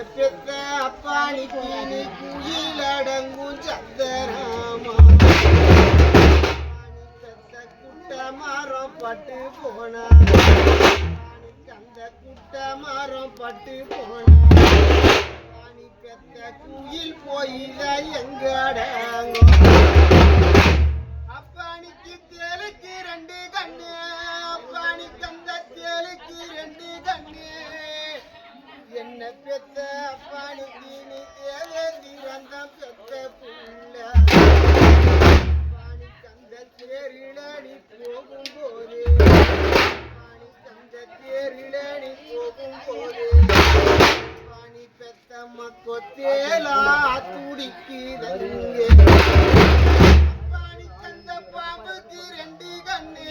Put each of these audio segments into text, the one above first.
பெத்த அப்பானிக்கு நீ குயிலடங்கும் சந்தராமா பெத்த குட்ட மரம் பட்டு போனா அந்த குட்ட மரம் பட்டு போனா பெத்த குயில் போயில எங்கடங்க அப்பானிக்கு தேலுக்கு ரெண்டு கண்ணு அப்பானிக்கு அந்த தேலுக்கு ரெண்டு கண்ணு என்ன பெத்த அப்பானிக்கு நீ தேவேந்தி வந்த பெத்த புள்ள அப்பானிக்கு அந்த தேரில நீ போகும்போது அப்பானிக்கு அந்த தேரில நீ போகும்போது அப்பானி பெத்த மக்கோ தேலா துடிக்குதங்கே அப்பானிக்கு அந்த பாம்புக்கு ரெண்டு கண்ணு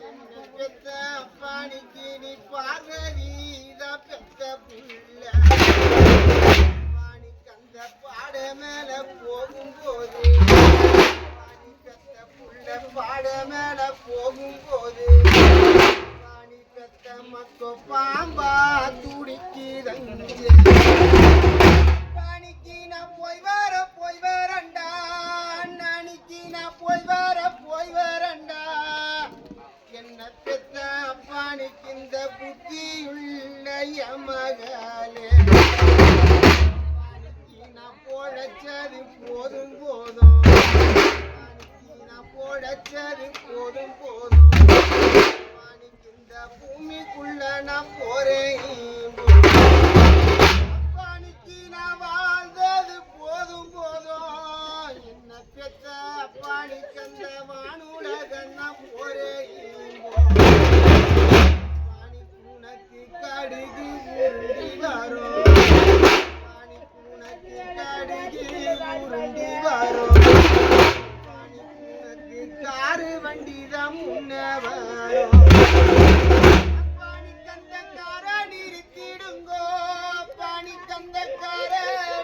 என்ன பெத்த அப்பானிக்கு நீ பார்வதி பெத்த புள்ள அப்பானிக்கு அந்த பாட மேல போகும்போது அப்பானி பெத்த புள்ள பாட மேல போகும்போது அப்பானி பெத்த மக்கோ பாம்பா துடிக்குதங்கே அப்பானிக்கு நான் போய் வரண்டா அண்ணானிக்கு நான் போய் வரண்டா என்ன பெத்த அப்பானிக்கு இந்த புத்தியுள்ள மகளே அப்பானிக்கு நான் போடச்சது போதும் அப்பானிக்கு நான் போடச்சது போதும் அப்பானிக்கு இந்த பூமிக்குள்ள நான் போறேன் அப்பானிக்கு நான் வாழ்ந்தது போதும் என்ன பெத்த அப்பானிக்கு அந்த வானுலக நான் போறேன் உனக்கு கடுகு உருண்டி வரும் உனக்கு கடுகு உருண்டி வரும் உனக்கு காரு வண்டி தான் முன்ன வரும் அப்பானிக்கு அந்த கார நிறுத்திடுங்கோ அப்பானிக்கு அந்த கார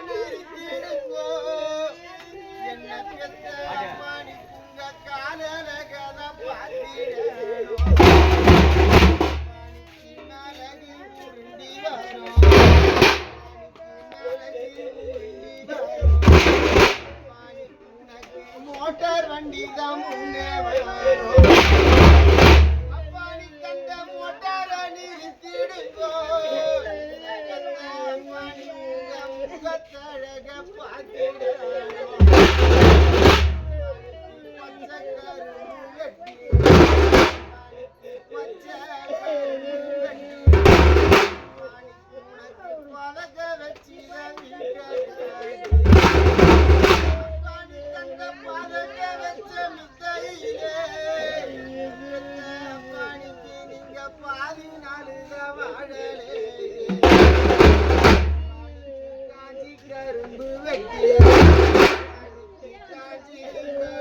நிறுத்திடுங்கோ என்ன பெத்த அப்பானிக்கு உங்க காலல கதை பார்த்திடணும் மோட்டார் வண்டி தான் முன்னே வரும் அப்பானிக்கு அந்த மோட்டார நிறுத்திடுங்கோ முகத்தழக பார்த்திடணும் பச்சை கரும்பு வெட்டி பச்சை பதக்க வச்சு பதக்க வச்ச மித்தையிலே அப்பானிக்கு நீங்க பாதி நாளுத வாழலே காஞ்சி கரும்பு வெட்டி காஞ்சி கரும்பு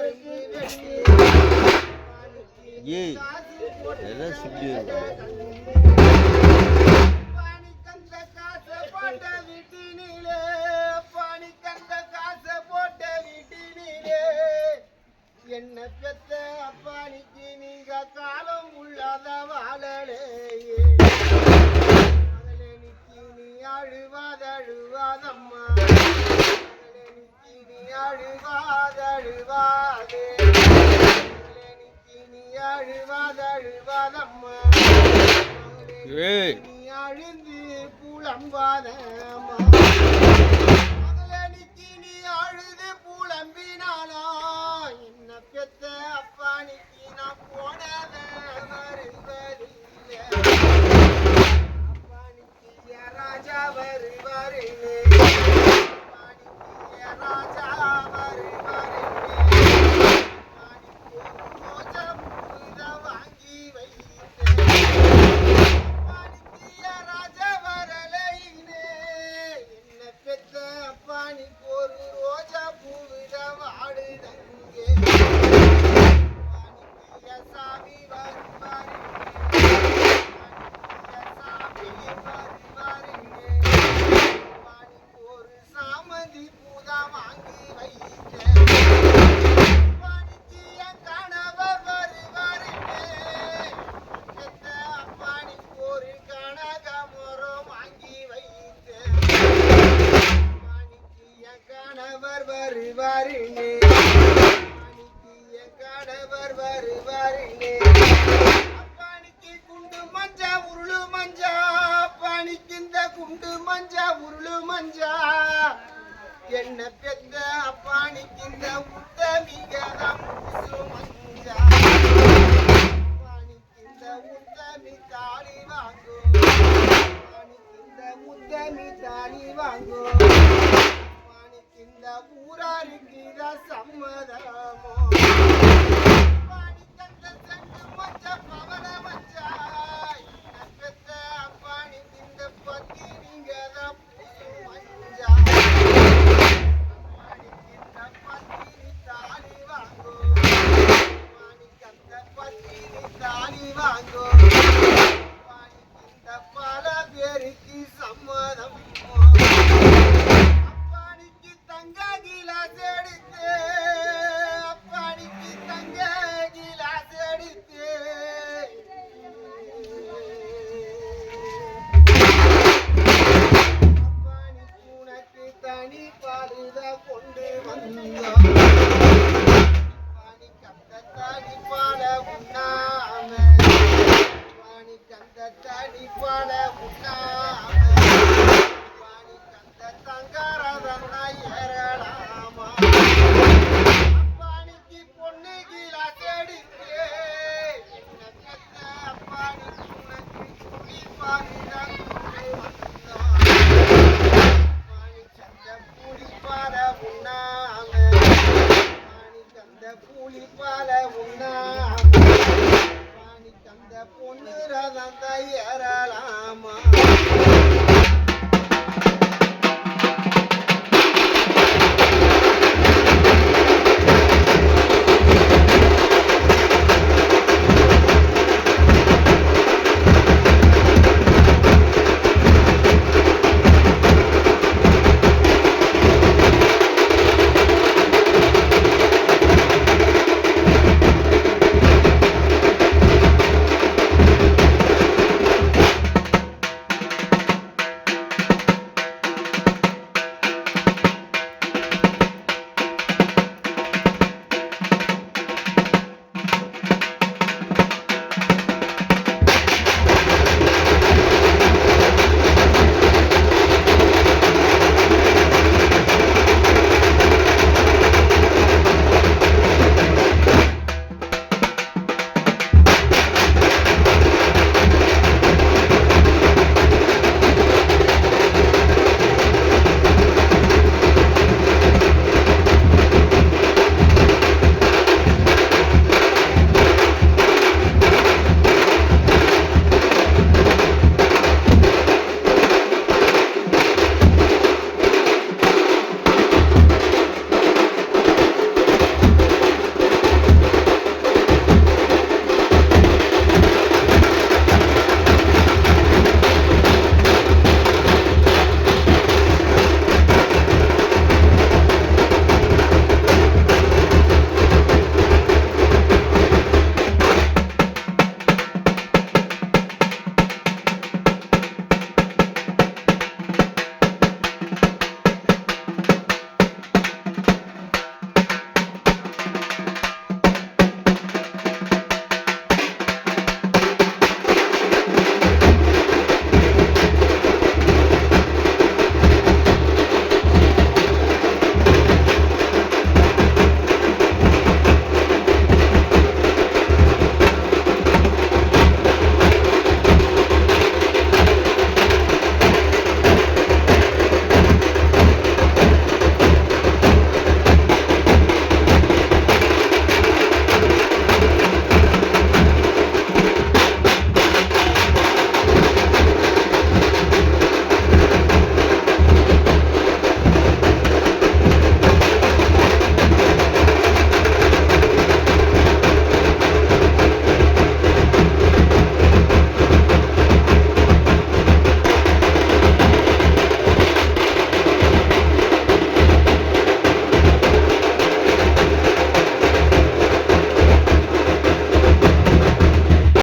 வெட்டி என்ன பெத்த அப்பானிக்கு நீங்க காலம் உள்ளாத வாழலேயே மகளே நிக்கி நீ அழுவாதம்மா மகளே நிக்கி நீ அழுவாதே மகளே நிக்கி நீ அழுவாதம்மா மகளே நீ அழுந்து புலம்பாதம்மா மகளே நிக்கி நீ அழுது புலம்பினாலா என்ன பெத்த அப்பானிக்கு நான் போனத வருவதில்லை அப்பானிக்கு ராஜா வருவாருன்னு அப்பானிக்கு ராஜா வருவாருன்னு அப்பானிக்கு வாங்கி வைத்தேன் அப்பானிக்கு ராஜா வரலைன்னு என்ன பெத்த அப்பானிக்கு ஒரு ரோஜா பூவித வாடுதங்கே முன்னவர் வருவாரினே அப்பானிக்கு குண்டு மஞ்சா உருளு மஞ்சா அப்பானிக்கு இந்த குண்டு மஞ்சா உருளு மஞ்சா என்ன பெத்த அப்பானிக்கு இந்த உத்தமிக